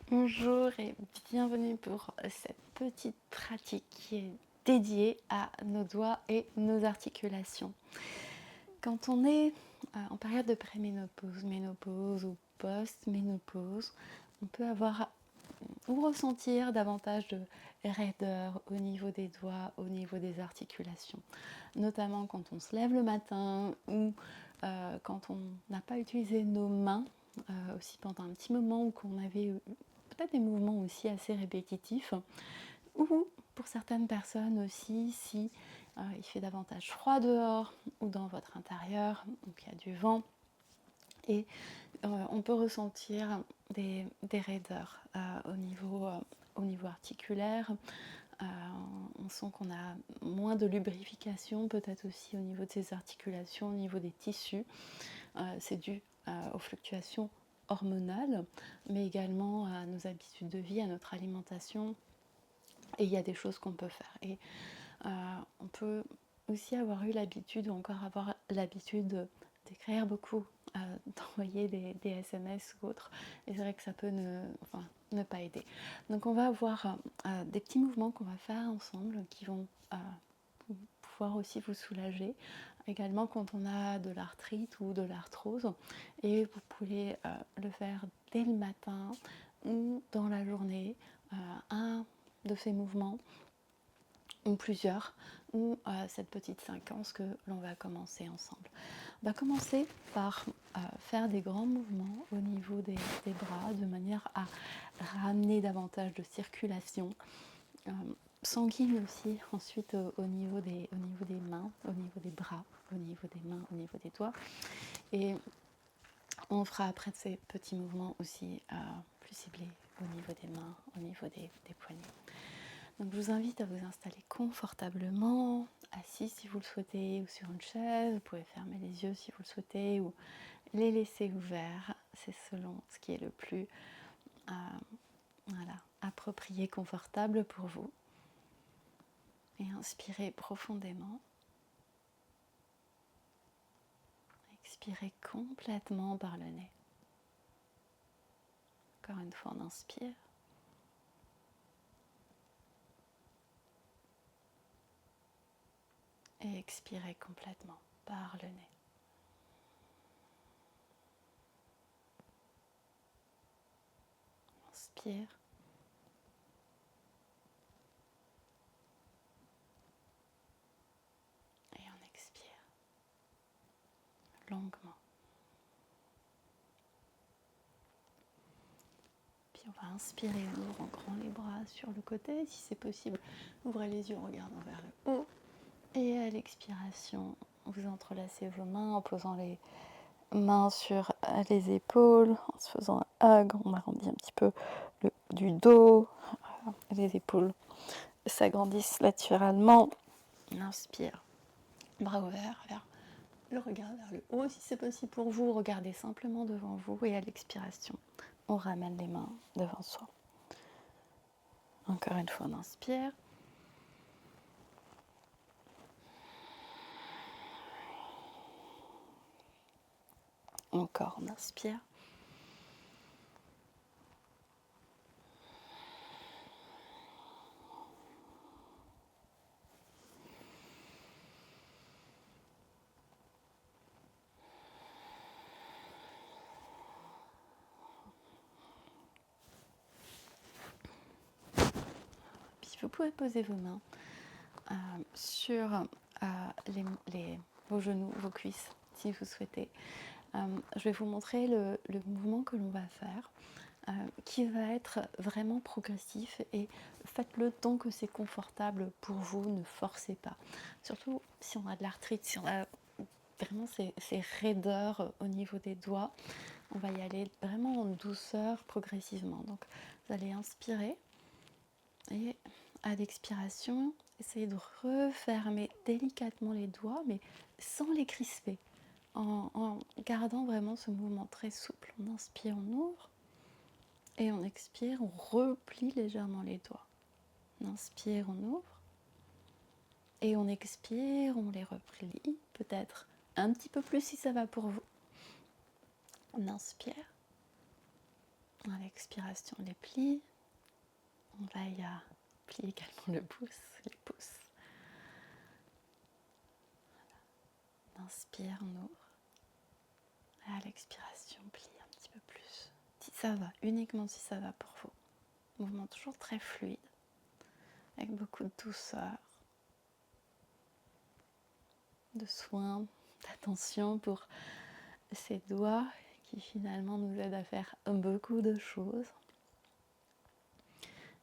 Bonjour et bienvenue pour cette petite pratique qui est dédiée à nos doigts et nos articulations. Quand on est en période de préménopause, ménopause ou post-ménopause, on peut avoir ou ressentir davantage de raideur au niveau des doigts, au niveau des articulations, notamment quand on se lève le matin ou quand on n'a pas utilisé nos mains aussi pendant un petit moment ou qu'on avait peut-être des mouvements aussi assez répétitifs, ou pour certaines personnes aussi si il fait davantage froid dehors ou dans votre intérieur, donc il y a du vent, et on peut ressentir des raideurs au niveau articulaire. On sent qu'on a moins de lubrification, peut-être aussi au niveau de ces articulations, au niveau des tissus. C'est dû aux fluctuations hormonales, mais également à nos habitudes de vie, à notre alimentation. Et il y a des choses qu'on peut faire. Et on peut aussi avoir eu l'habitude, ou encore avoir l'habitude d'écrire beaucoup, d'envoyer des SMS ou autres. Et c'est vrai que ça peut ne pas aider. Donc on va avoir des petits mouvements qu'on va faire ensemble qui vont pouvoir aussi vous soulager. Également quand on a de l'arthrite ou de l'arthrose. Et vous pouvez le faire dès le matin ou dans la journée. Un de ces mouvements ou plusieurs, ou cette petite séquence que l'on va commencer ensemble. On va commencer par faire des grands mouvements au niveau des bras, de manière à ramener davantage de circulation sanguine aussi, ensuite au niveau des mains, au niveau des bras, au niveau des mains, au niveau des doigts. Et on fera après ces petits mouvements aussi plus ciblés au niveau des mains, au niveau des poignets. Donc je vous invite à vous installer confortablement, assis si vous le souhaitez, ou sur une chaise. Vous pouvez fermer les yeux si vous le souhaitez, ou les laisser ouverts. C'est selon ce qui est le plus approprié, confortable pour vous. Et inspirez profondément. Expirez complètement par le nez. Encore une fois, on inspire. Et expirez complètement par le nez. Inspire. Et on expire longuement. Puis on va inspirer, on ouvre en grand les bras sur le côté. Si c'est possible, ouvrez les yeux en regardant vers le haut. Et à l'expiration, vous entrelacez vos mains en posant les mains sur les épaules, en se faisant un hug. On arrondit un petit peu du dos. Les épaules s'agrandissent latéralement. On inspire, bras ouverts vers le regard vers le haut. Si c'est possible pour vous, regardez simplement devant vous. Et à l'expiration, on ramène les mains devant soi. Encore une fois, on inspire. Encore, on inspire. Puis vous pouvez poser vos mains sur vos genoux, vos cuisses, si vous souhaitez. Je vais vous montrer le mouvement que l'on va faire, qui va être vraiment progressif, et faites-le tant que c'est confortable pour vous, ne forcez pas. Surtout si on a de l'arthrite, si on a vraiment ces raideurs au niveau des doigts, on va y aller vraiment en douceur, progressivement. Donc vous allez inspirer, et à l'expiration, essayez de refermer délicatement les doigts, mais sans les crisper, en gardant vraiment ce mouvement très souple. On inspire, on ouvre, et on expire, on replie légèrement les doigts. On inspire, on ouvre, et on expire, on les replie, peut-être un petit peu plus si ça va pour vous. On inspire, À l'expiration, les plis. On veille à plier également les pouces. On inspire, on ouvre. Et à l'expiration, plie un petit peu plus. Si ça va, uniquement si ça va pour vous. Mouvement toujours très fluide, avec beaucoup de douceur, de soin, d'attention pour ces doigts qui finalement nous aident à faire beaucoup de choses.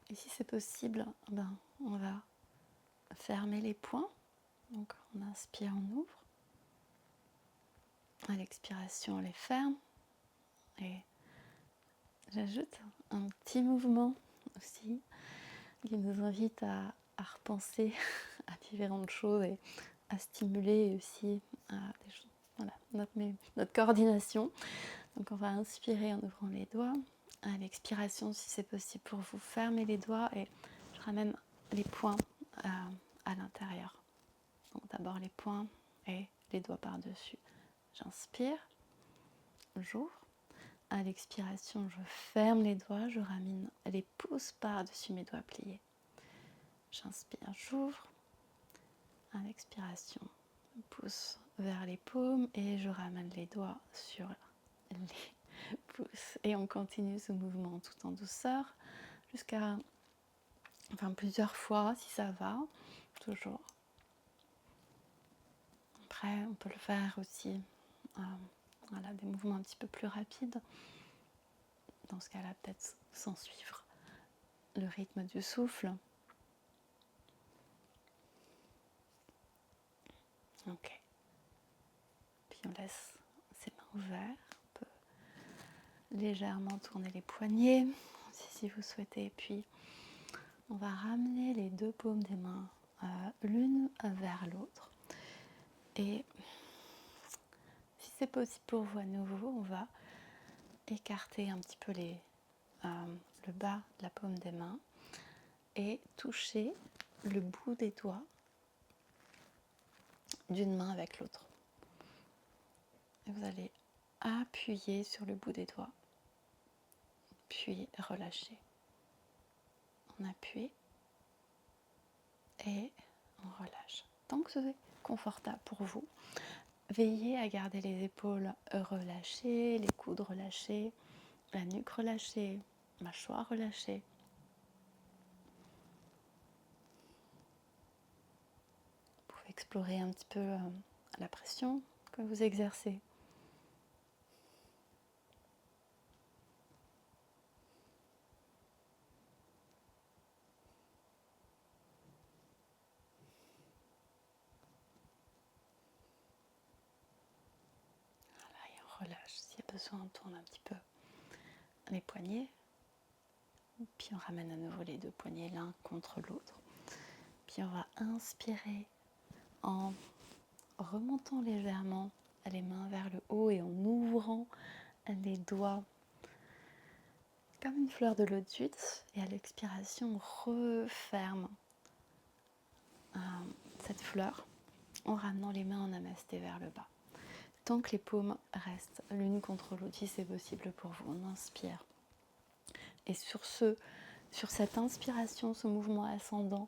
Et si c'est possible, on va fermer les poings. Donc on inspire, on ouvre. À l'expiration, on les ferme. Et j'ajoute un petit mouvement aussi qui nous invite à repenser à différentes choses et à stimuler aussi des choses. Voilà, notre coordination. Donc on va inspirer en ouvrant les doigts. À l'expiration, si c'est possible pour vous, fermez les doigts et je ramène les poings à l'intérieur. Donc d'abord les poings et les doigts par-dessus. J'inspire, j'ouvre. À l'expiration, je ferme les doigts, je ramène les pouces par-dessus mes doigts pliés. J'inspire, j'ouvre. À l'expiration, je pousse vers les paumes et je ramène les doigts sur les pouces. Et on continue ce mouvement tout en douceur jusqu'à plusieurs fois si ça va, toujours. Après, on peut le faire aussi, des mouvements un petit peu plus rapides. Dans ce cas-là, peut-être sans suivre le rythme du souffle. Ok. Puis on laisse ses mains ouvertes. On peut légèrement tourner les poignets si vous souhaitez. Puis on va ramener les deux paumes des mains l'une vers l'autre. Et si c'est possible pour vous à nouveau, on va écarter un petit peu le bas de la paume des mains et toucher le bout des doigts d'une main avec l'autre. Et vous allez appuyer sur le bout des doigts, puis relâcher. On appuie et on relâche. Tant que c'est confortable pour vous, veillez à garder les épaules relâchées, les coudes relâchés, la nuque relâchée, mâchoire relâchée. Vous pouvez explorer un petit peu la pression que vous exercez. Voilà, et on relâche. S'il y a besoin, on tourne un petit peu les poignets. Puis on ramène à nouveau les deux poignets l'un contre l'autre. Puis on va inspirer en remontant légèrement les mains vers le haut et en ouvrant les doigts comme une fleur de lotus. Et à l'expiration, on referme cette fleur en ramenant les mains en namasté vers le bas. Tant que les paumes restent l'une contre l'autre, si c'est possible pour vous, on inspire. Et sur cette inspiration, ce mouvement ascendant,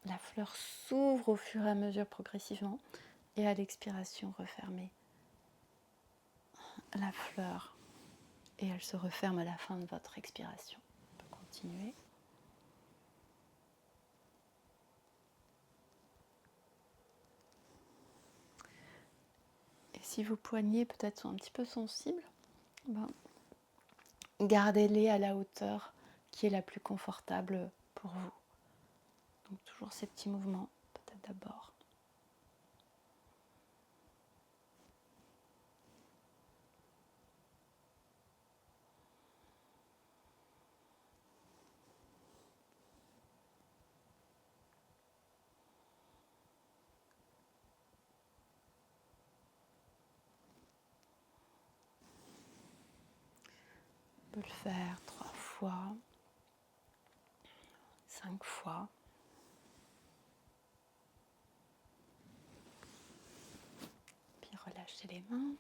la fleur s'ouvre au fur et à mesure progressivement. Et à l'expiration, refermez la fleur. Et elle se referme à la fin de votre expiration. On peut continuer. Et si vos poignets peut-être sont un petit peu sensibles, gardez-les à la hauteur qui est la plus confortable pour vous. Donc toujours ces petits mouvements, peut-être d'abord. On peut le faire 3 fois, 5 fois. Puis relâchez les mains.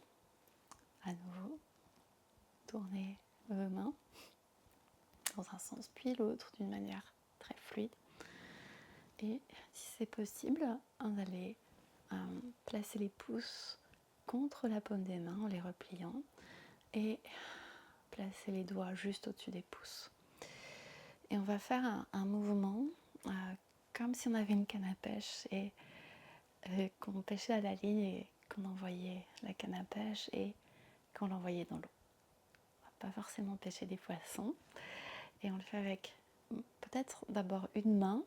À nouveau, tournez vos mains dans un sens puis l'autre d'une manière très fluide. Et si c'est possible, vous allez placer les pouces contre la paume des mains en les repliant et placer les doigts juste au-dessus des pouces. Et on va faire un mouvement comme si on avait une canne à pêche et qu'on pêchait à la ligne et qu'on envoyait la canne à pêche et qu'on l'envoyait dans l'eau. On va pas forcément pêcher des poissons et on le fait avec peut-être d'abord une main.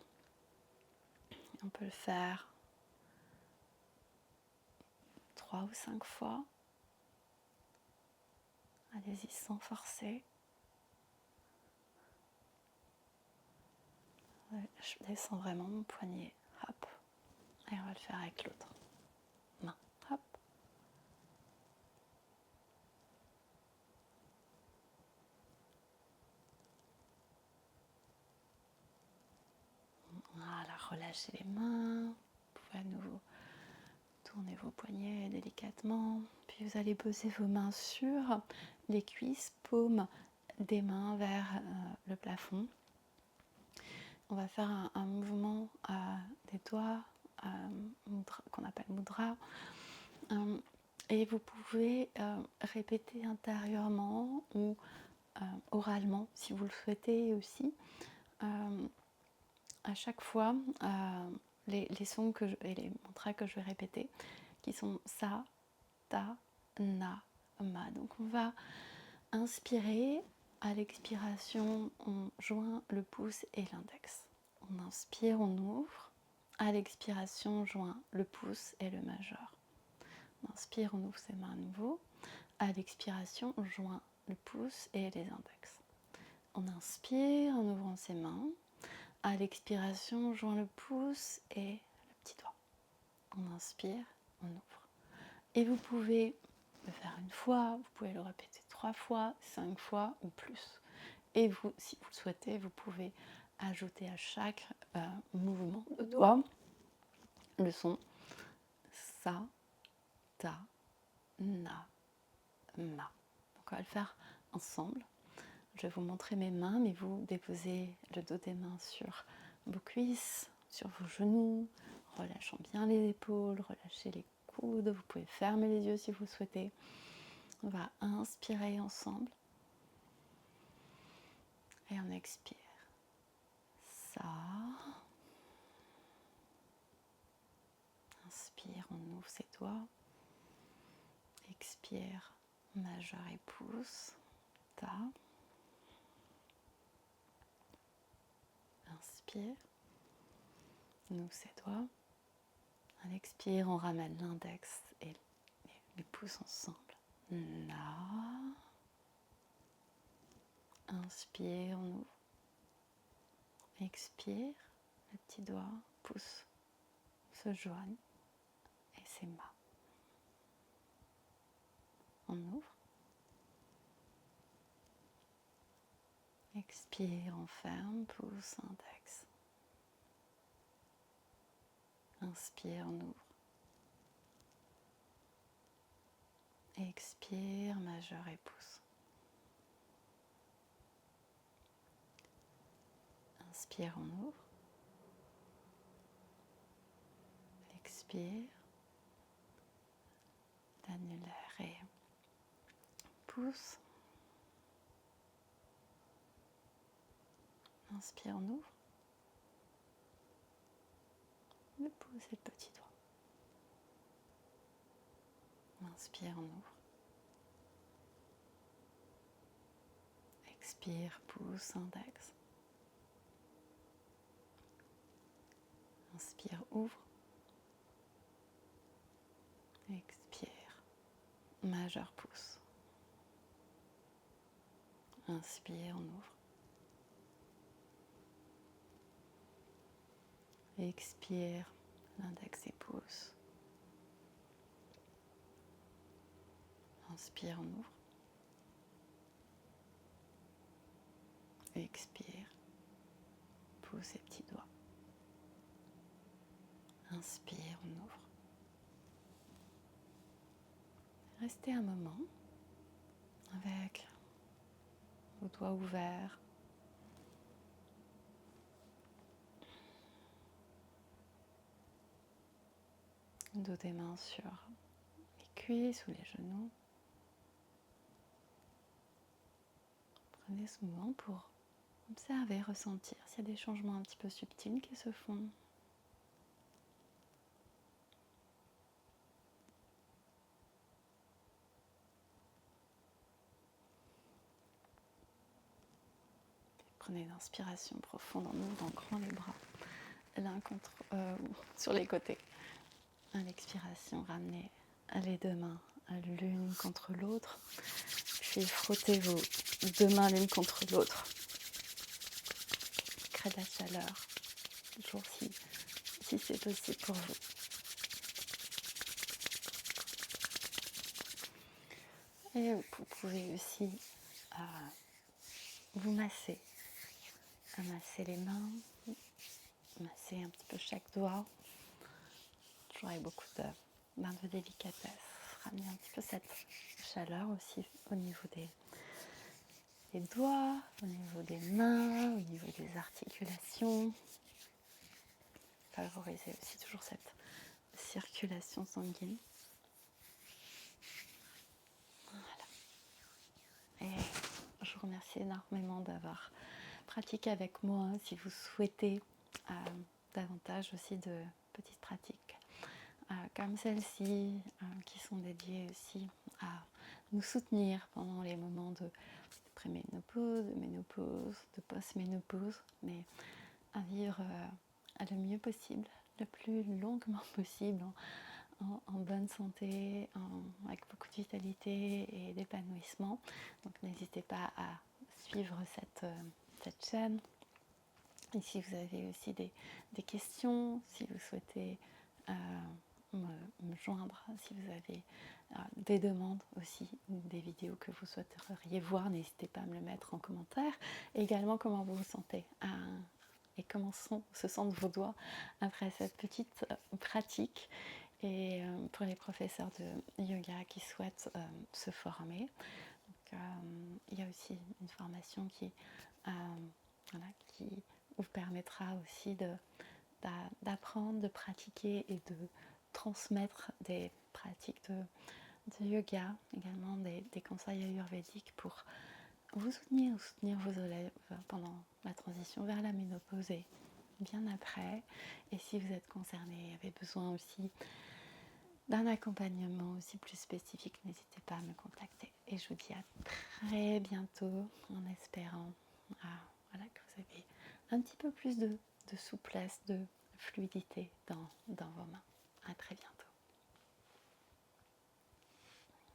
On peut le faire 3 ou 5 fois. Allez-y sans forcer. Je descends vraiment mon poignet. Hop. Et on va le faire avec l'autre main. Hop. Voilà, relâchez les mains. Vous pouvez à nouveau tourner vos poignets délicatement. Puis vous allez poser vos mains sur les cuisses, paumes des mains vers le plafond. On va faire un mouvement des doigts qu'on appelle mudra. Et vous pouvez répéter intérieurement ou oralement si vous le souhaitez aussi. À chaque fois, les sons et les mantras que je vais répéter, qui sont sa, ta, na, ma. Donc on va inspirer. À l'expiration, on joint le pouce et l'index. On inspire, on ouvre. À l'expiration, on joint le pouce et le majeur. On inspire, on ouvre ses mains à nouveau. À l'expiration, on joint le pouce et les index. On inspire en ouvrant ses mains. À l'expiration, on joint le pouce et le petit doigt. On inspire, on ouvre. Et vous pouvez le faire une fois, vous pouvez le répéter 3 fois, 5 fois ou plus. Et vous, si vous le souhaitez, vous pouvez ajouter à chaque mouvement de doigt le son sa, ta, na, ma. Donc on va le faire ensemble. Je vais vous montrer mes mains, mais vous déposez le dos des mains sur vos cuisses, sur vos genoux, relâchant bien les épaules, relâchez les coudes. Vous pouvez fermer les yeux si vous le souhaitez. On va inspirer ensemble et on expire. Ça. Inspire, on ouvre ses doigts. Expire, majeur et pouce. Ta. Inspire, on ouvre ses doigts. À l'expire, on ramène l'index et les pouces ensemble. Na. Inspire, on ouvre. Expire, les petits doigts, pouces se joignent et c'est ma. On ouvre. Expire, on ferme, pouce, index. Inspire, on ouvre. Expire, majeur et pouce. Inspire, on ouvre. Expire, l'annulaire et pouce. Inspire, on ouvre. Le pouce et le petit doigt. Inspire, on ouvre. Expire, pouce, index. Inspire, ouvre. Expire, majeur, pouce. Inspire, on ouvre. Expire, l'index et pouce. Inspire, on ouvre. Expire, pouce et petit doigt. Inspire, on ouvre. Restez un moment avec vos doigts ouverts, le dos des mains sur les cuisses ou les genoux. Prenez ce moment pour observer, ressentir s'il y a des changements un petit peu subtils qui se font. Prenez une inspiration profonde en ouvrant grand les bras, l'un contre, sur les côtés. À l'expiration, ramenez les deux mains l'une contre l'autre, puis frottez vos deux mains l'une contre l'autre. Créez de la chaleur, toujours si c'est possible pour vous. Et vous pouvez aussi vous masser les mains, masser un petit peu chaque doigt, toujours avec beaucoup de main de délicatesse, ramener un petit peu cette chaleur aussi au niveau des doigts, au niveau des mains, au niveau des articulations. Favoriser aussi toujours cette circulation sanguine. Voilà. Et je vous remercie énormément d'avoir pratiqué avec moi. Si vous souhaitez davantage aussi de petites pratiques comme celle-ci, qui sont dédiées aussi à nous soutenir pendant les moments de préménopause, de ménopause, de post-ménopause, mais à vivre le mieux possible, le plus longuement possible, en bonne santé, avec beaucoup de vitalité et d'épanouissement. Donc n'hésitez pas à suivre cette chaîne. Et si vous avez aussi des questions, si vous souhaitez me joindre, si vous avez des demandes aussi, ou des vidéos que vous souhaiteriez voir, n'hésitez pas à me le mettre en commentaire. Et également comment vous vous sentez et comment se sentent vos doigts après cette petite pratique. Et pour les professeurs de yoga qui souhaitent se former, donc, il y a aussi une formation qui vous permettra aussi d'apprendre, de pratiquer et de transmettre des pratiques de yoga, également des conseils ayurvédiques pour vous soutenir vos élèves pendant la transition vers la ménopause et bien après. Et si vous êtes concerné, avez besoin aussi d'un accompagnement aussi plus spécifique, n'hésitez pas à me contacter. Et je vous dis à très bientôt, en espérant que vous avez un petit peu plus de souplesse, de fluidité dans vos mains. À très bientôt.